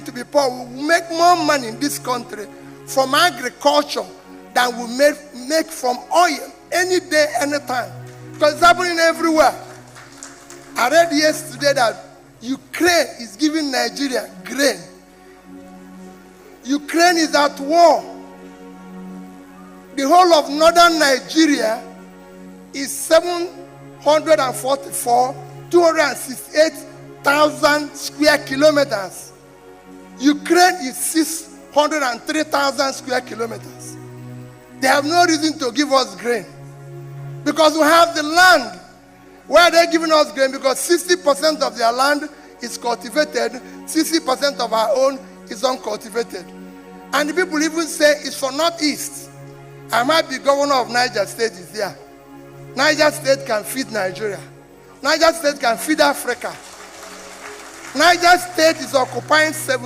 to be poor. We will make more money in this country from agriculture than we make from oil any day, anytime. Because it's happening everywhere. I read yesterday that Ukraine is giving Nigeria grain. Ukraine is at war. The whole of northern Nigeria is 268,000 square kilometers. Ukraine is 603,000 square kilometers. They have no reason to give us grain because we have the land. Why are they giving us grain? Because 60% of their land is cultivated, 60% of our own is uncultivated. And the people even say it's for Northeast. I might be governor of Niger State is here. Niger State can feed Nigeria. Niger State can feed Africa. Niger State is occupying